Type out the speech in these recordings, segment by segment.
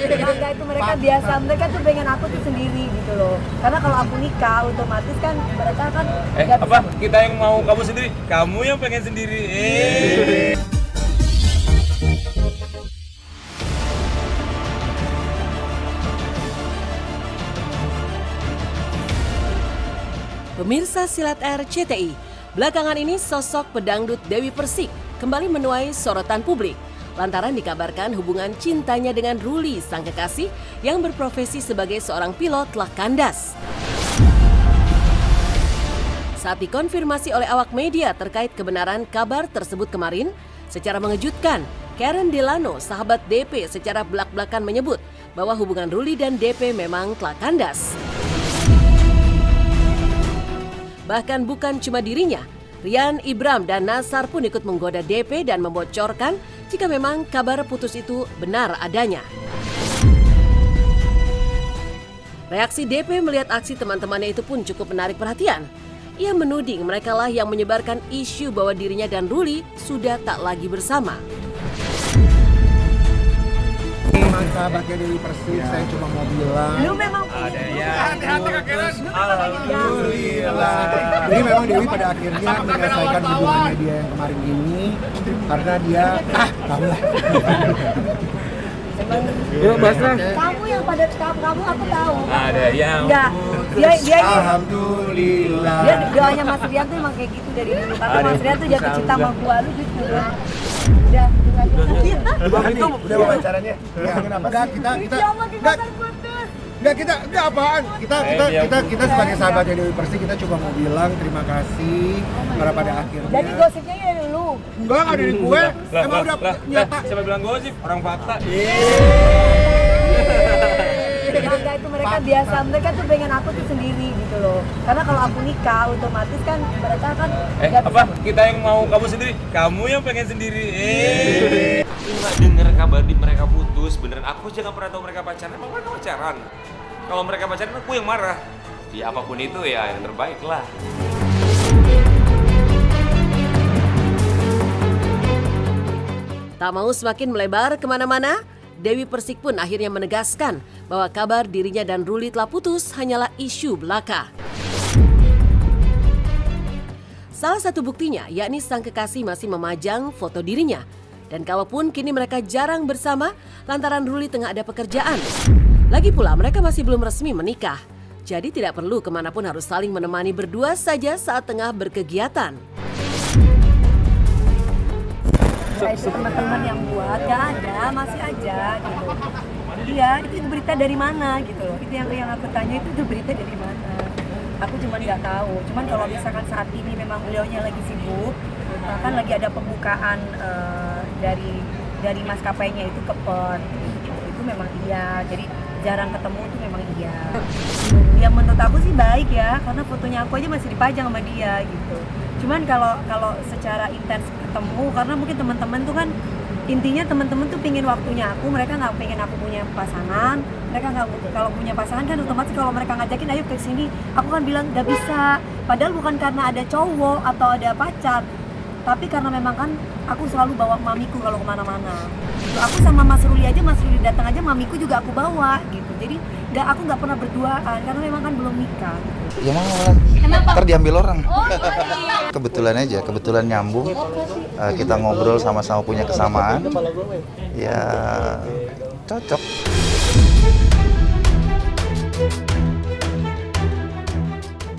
Enggak, itu mereka biasa, mereka tuh pengen aku tuh sendiri gitu loh. Karena kalau aku nikah otomatis kan mereka kan nggak Apa? bisa. Kita yang mau kamu sendiri, kamu yang pengen sendiri. Pemirsa Silat RCTI, belakangan ini sosok pedangdut Dewi Persik kembali menuai sorotan publik lantaran dikabarkan hubungan cintanya dengan Ruli, sang kekasih yang berprofesi sebagai seorang pilot telah kandas. Saat dikonfirmasi oleh awak media terkait kebenaran kabar tersebut kemarin, secara mengejutkan, Karen Delano, sahabat DP, secara belak-belakan menyebut bahwa hubungan Ruli dan DP memang telah kandas. Bahkan bukan cuma dirinya, Rian, Ibram, dan Nasar pun ikut menggoda DP dan membocorkan jika memang kabar putus itu benar adanya. Reaksi DP melihat aksi teman-temannya itu pun cukup menarik perhatian. Ia menuding mereka lah yang menyebarkan isu bahwa dirinya dan Ruli sudah tak lagi bersama. Sahabatnya Dewi Persik, saya cuma mau bilang Lu memang Ada ya. Hati-hati Kak Karen. alhamdulillah. Jadi memang Dewi pada akhirnya menyelesaikan hubungannya dia yang kemarin ini karena dia tahu lah. Yuk, Basra. kamu yang pada kamu aku tahu. Ada yang. Enggak, dia ini Alhamdulillah. dia doanya Mas Rian tuh emang kayak gitu dari dulu. Tapi Mas Rian tuh jatuh cinta sama gua, lu jujur. Udah, Bang itu udah wawancaranya. Ya, kenapa? Enggak, kita enggak apaan. Kita sebagai sahabatnya Dewi Persik kita cuma mau bilang terima kasih karena pada akhirnya. Jadi gosipnya ya lu. Enggak ada di gue. Emang udah nyata. Siapa bilang gosip? Orang fakta. Enggak, itu mereka biasa, mereka tuh pengen aku tuh sendiri gitu loh. Karena kalau aku nikah otomatis kan mereka kan nggak Apa? bisa. Kita yang mau kamu sendiri, kamu yang pengen sendiri. Aku nggak denger kabar di mereka putus. Beneran, aku aja nggak pernah tahu mereka pacaran. Emang mereka pacaran? Kalau mereka pacaran, aku yang marah. Ya apapun itu ya yang terbaik lah. Tak mau semakin melebar kemana-mana, Dewi Persik pun akhirnya menegaskan bahwa kabar dirinya dan Ruli telah putus hanyalah isu belaka. Salah satu buktinya yakni sang kekasih masih memajang foto dirinya. Dan kalaupun kini mereka jarang bersama lantaran Ruli tengah ada pekerjaan. Lagi pula mereka masih belum resmi menikah. Jadi tidak perlu kemanapun harus saling menemani berdua saja saat tengah berkegiatan. Nah, itu teman-teman yang buat gak ada, masih aja gitu. Iya, itu berita dari mana gitu loh. Itu yang aku tanya itu berita dari mana. Aku cuma nggak tahu. Cuman kalau misalkan saat ini memang beliaunya lagi sibuk, bahkan lagi ada pembukaan dari maskapainya itu ke Perth. Itu memang iya. Jadi jarang ketemu itu memang iya. Ya menurut aku sih baik ya, karena fotonya aku aja masih dipajang sama dia gitu. Cuman kalau secara intens ketemu, karena mungkin teman-teman tuh kan intinya teman-teman tuh pingin waktunya aku, mereka nggak pengen aku punya pasangan, mereka nggak, kalau punya pasangan kan otomatis kalau mereka ngajakin ayo ke sini, aku kan bilang nggak bisa, padahal bukan karena ada cowok atau ada pacar, tapi karena memang kan aku selalu bawa mamiku kalau kemana-mana. Gitu. Aku sama Mas Ruli aja, Mas Ruli datang aja mamiku juga aku bawa gitu, jadi aku nggak pernah berduaan karena memang kan belum nikah. Ya mau lah, ntar diambil orang. Kebetulan aja, kebetulan nyambung. Kita ngobrol sama-sama punya kesamaan. Ya cocok.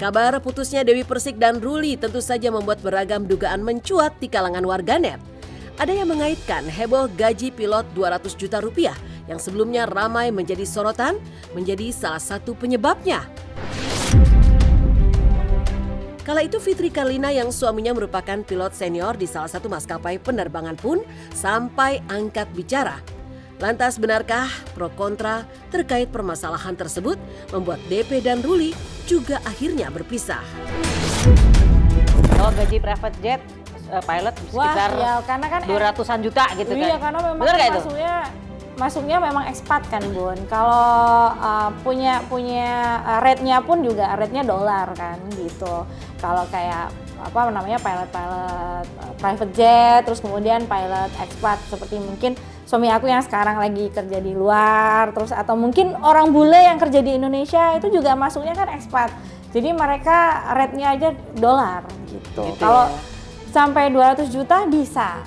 Kabar putusnya Dewi Persik dan Ruli tentu saja membuat beragam dugaan mencuat di kalangan warganet. Ada yang mengaitkan heboh gaji pilot 200 juta rupiah yang sebelumnya ramai menjadi sorotan menjadi salah satu penyebabnya. Kala itu Fitri Karlina yang suaminya merupakan pilot senior di salah satu maskapai penerbangan pun sampai angkat bicara. Lantas benarkah pro kontra terkait permasalahan tersebut membuat DP dan Ruli juga akhirnya berpisah? Oh, gaji private jet pilot sekitar ya, karena kan 200-an juta gitu kan. Iya, karena memang bener gak itu? masuknya memang ekspat kan Bun. Kalau punya rate-nya pun juga rate-nya dolar kan gitu. Kalau kayak pilot private jet, terus kemudian pilot ekspat seperti mungkin suami aku yang sekarang lagi kerja di luar, terus atau mungkin orang bule yang kerja di Indonesia itu juga masuknya kan expat. Jadi mereka rate-nya aja dolar gitu. Kalau sampai 200 juta bisa.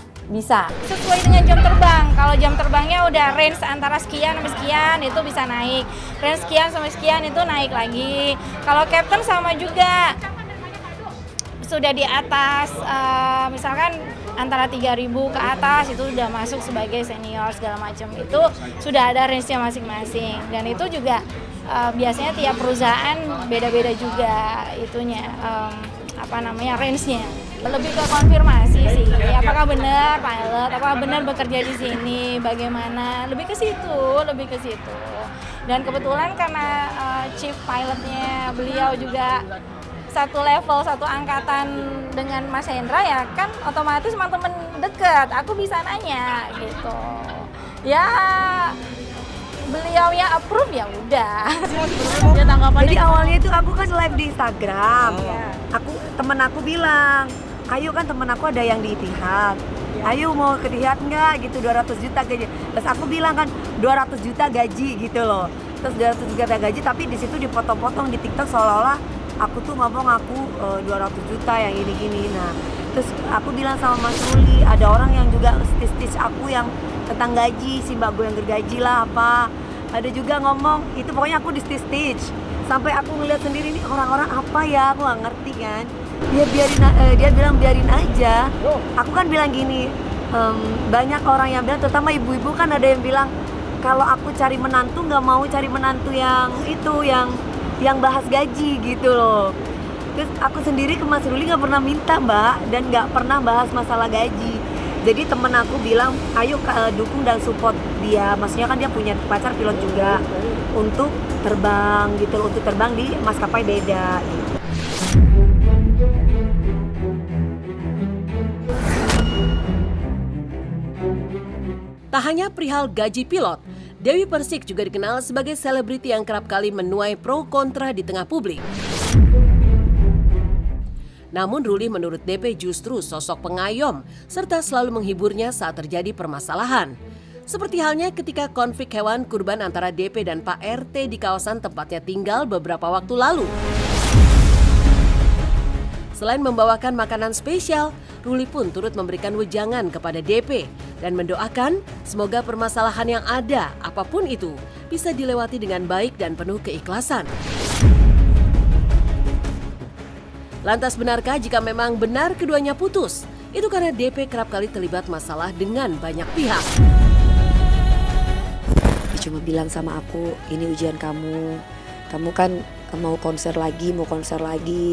Sesuai dengan jam terbang. Kalau jam terbangnya udah range antara sekian sampai sekian itu bisa naik. Range sekian sampai sekian itu naik lagi. Kalau captain sama juga. Sudah di atas misalkan antara 3.000 ke atas itu udah masuk sebagai senior segala macam. Itu sudah ada range-nya masing-masing. Dan itu juga biasanya tiap perusahaan beda-beda juga itunya range-nya. Lebih ke konfirmasi sih, apakah benar pilot, apakah benar bekerja di sini, bagaimana, lebih ke situ. Dan kebetulan karena chief pilotnya beliau juga satu level, satu angkatan dengan Mas Hendra ya kan otomatis teman-teman deket, aku bisa nanya gitu. Ya beliau ya approve ya udah. Jadi awalnya itu aku kan live di Instagram. Temen aku bilang, ayo kan temen aku ada yang di Etihad. Ayo mau ke Etihad nggak gitu 200 juta gaji. Terus aku bilang kan 200 juta gaji gitu loh. Terus 200 juta gaji tapi di situ dipotong-potong di TikTok seolah-olah aku tuh ngomong aku 200 juta yang ini. Nah, terus aku bilang sama Mas Ruli, ada orang yang juga stitch aku yang tentang gaji, si mbak gue yang gergaji lah apa. Ada juga ngomong, itu pokoknya aku di stitch. Sampai aku ngeliat sendiri nih orang-orang apa ya, aku gak ngerti kan. Dia bilang biarin aja. Aku kan bilang gini, banyak orang yang bilang, terutama ibu-ibu kan ada yang bilang kalau aku cari menantu nggak mau cari menantu yang itu yang bahas gaji gitu loh. Terus aku sendiri ke Mas Ruli nggak pernah minta mbak dan nggak pernah bahas masalah gaji. Jadi temen aku bilang ayo dukung dan support dia, maksudnya kan dia punya pacar pilot juga untuk terbang gitu loh, untuk terbang di maskapai beda gitu. Tak hanya perihal gaji pilot, Dewi Persik juga dikenal sebagai selebriti yang kerap kali menuai pro kontra di tengah publik. Namun Ruli menurut DP justru sosok pengayom serta selalu menghiburnya saat terjadi permasalahan. Seperti halnya ketika konflik hewan kurban antara DP dan Pak RT di kawasan tempatnya tinggal beberapa waktu lalu. Selain membawakan makanan spesial, Ruli pun turut memberikan wejangan kepada DP dan mendoakan semoga permasalahan yang ada, apapun itu, bisa dilewati dengan baik dan penuh keikhlasan. Lantas benarkah jika memang benar keduanya putus? Itu karena DP kerap kali terlibat masalah dengan banyak pihak. Dia cuma bilang sama aku, ini ujian kamu kan mau konser lagi,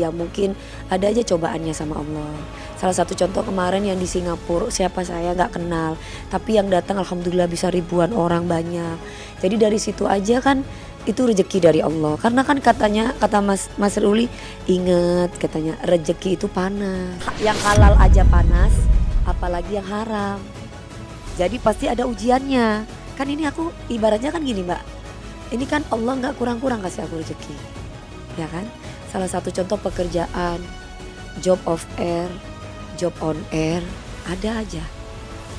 yang mungkin ada aja cobaannya sama Allah. Salah satu contoh kemarin yang di Singapura, siapa saya nggak kenal, tapi yang datang alhamdulillah bisa ribuan orang banyak. Jadi dari situ aja kan itu rezeki dari Allah. Karena kan kata Mas Ruli, ingat katanya rezeki itu panas. Yang halal aja panas, apalagi yang haram. Jadi pasti ada ujiannya. Kan ini aku ibaratnya kan gini mbak, ini kan Allah nggak kurang-kurang kasih aku rezeki, ya kan? Salah satu contoh pekerjaan, job off air, job on air, ada aja.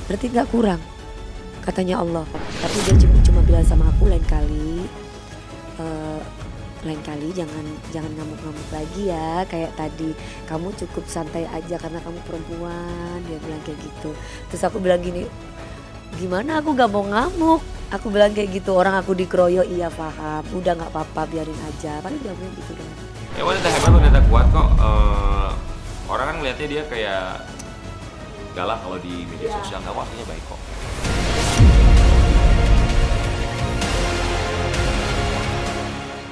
Berarti nggak kurang, katanya Allah. Tapi dia cuma bilang sama aku lain kali jangan ngamuk-ngamuk lagi ya kayak tadi. Kamu cukup santai aja karena kamu perempuan, dia bilang kayak gitu. Terus aku bilang gini, gimana aku gak mau ngamuk? Aku bilang kayak gitu, orang aku dikeroyok, iya paham, udah gak apa-apa biarin aja. Paling dia bilang gitu dong. Ya wanita hebat, wanita kuat kok. Orang kan ngeliatnya dia kayak galak kalau di media sosial, kamu aslinya baik kok.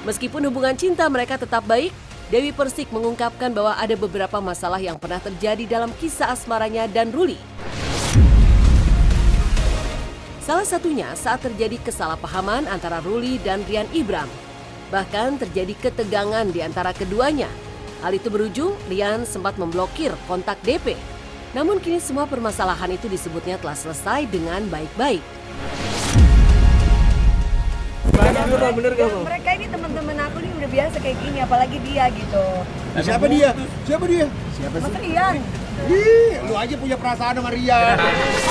Meskipun hubungan cinta mereka tetap baik, Dewi Persik mengungkapkan bahwa ada beberapa masalah yang pernah terjadi dalam kisah asmaranya dan Ruli. Salah satunya saat terjadi kesalahpahaman antara Ruli dan Rian Ibram. Bahkan terjadi ketegangan di antara keduanya. Hal itu berujung Rian sempat memblokir kontak DP. Namun kini semua permasalahan itu disebutnya telah selesai dengan baik-baik. Bener gak mau? Mereka ini teman-teman aku ini udah biasa kayak gini, apalagi dia gitu. Siapa dia? Siapa dia? Mas Rian. Ih, lu aja punya perasaan sama Rian.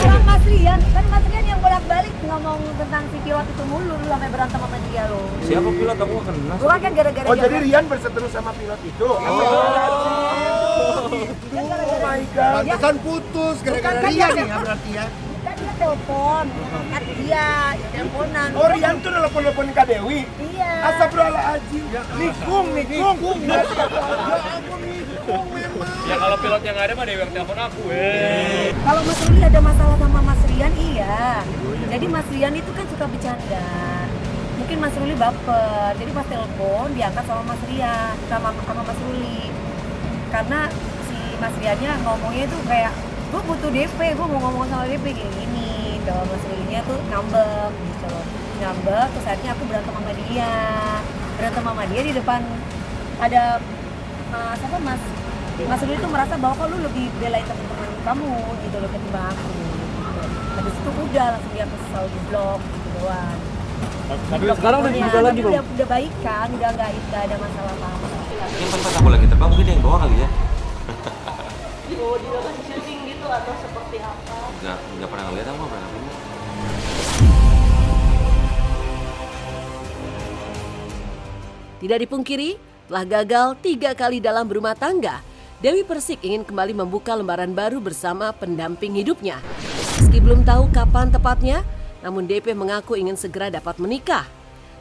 Orang Mas Rian, kan Mas Rian yang bolak-balik ngomong tentang si pilot itu mulu, lu sampai berantem sama dia lo. Siapa pilot? Aku nggak kenal. Lu kan gara-gara Oh, dia- jadi Rian berseteru sama pilot itu. Oh my god. Pantesan putus gara-gara Bukan, Rian kan ya berarti ya. Kan dia telepon, kan dia teleponan. Oh, Rian tuh nelpon-nelpon Kak Dewi. Iya. Astagfirullahaladzim. Nikung. Ya ampun, nikung memang. Ya kalau pilotnya nggak ada mah Dewi yang telepon aku. Kalau Mas Ruli ada masalah sama Mas Rian, iya. Jadi Mas Rian itu kan suka bercanda. Mungkin Mas Ruli baper, jadi pas telepon diangkat sama Mas Rian, sama Mas Ruli. Karena si Mas Riannya ngomongnya tuh kayak, gue butuh DP, gue mau ngomong sama DP kayak gini. Kalau Mas Rulinya tuh ngambek gitu loh. Ngambek, terus akhirnya aku berantem sama dia. Berantem sama dia di depan ada siapa Mas Ruli tuh merasa bahwa kok lu lebih belain teman-teman kamu gitu loh ketimbang aku gitu. Habis itu udah langsung dia kesel di blog gitu doang. Tapi sekarang udah bisa lagi belum? Udah baik kan, udah nggak ada masalah apa-apa. Yang pas aku lagi terbang mungkin yang bawa kali ya. Dibawa di dalam syuting gitu atau seperti apa? Nggak pernah ngeliat, aku nggak pernah ngeliat. Tidak dipungkiri, telah gagal 3 kali dalam berumah tangga, Dewi Persik ingin kembali membuka lembaran baru bersama pendamping hidupnya. Meski belum tahu kapan tepatnya, namun DP mengaku ingin segera dapat menikah.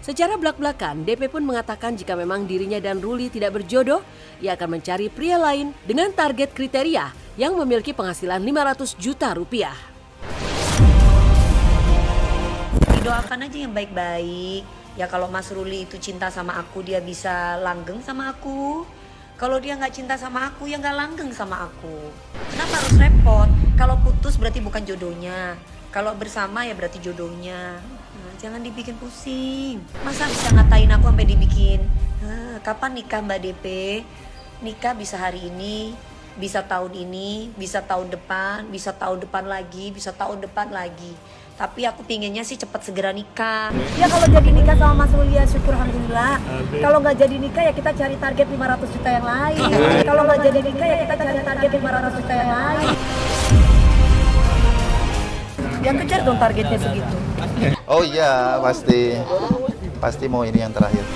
Secara belak-belakan, DP pun mengatakan jika memang dirinya dan Ruli tidak berjodoh, ia akan mencari pria lain dengan target kriteria yang memiliki penghasilan 500 juta rupiah. Doakan aja yang baik-baik. Ya kalau Mas Ruli itu cinta sama aku, dia bisa langgeng sama aku. Kalau dia nggak cinta sama aku, ya nggak langgeng sama aku. Kenapa harus repot? Kalau putus berarti bukan jodohnya. Kalau bersama ya berarti jodohnya. Nah, jangan dibikin pusing. Masa bisa ngatain aku sampai dibikin, kapan nikah Mbak DP? Nikah bisa hari ini, bisa tahun ini, bisa tahun depan, bisa tahun depan lagi, bisa tahun depan lagi. Tapi aku pinginnya sih cepat segera nikah. Ya kalau jadi nikah sama Mas Ruli ya syukur alhamdulillah. Kalau nggak jadi nikah ya kita cari target 500 juta yang lain. Kalau nggak jadi nikah ya kita cari target 500 juta yang lain. Yang kejar dong targetnya segitu. Oh iya, pasti mau ini yang terakhir.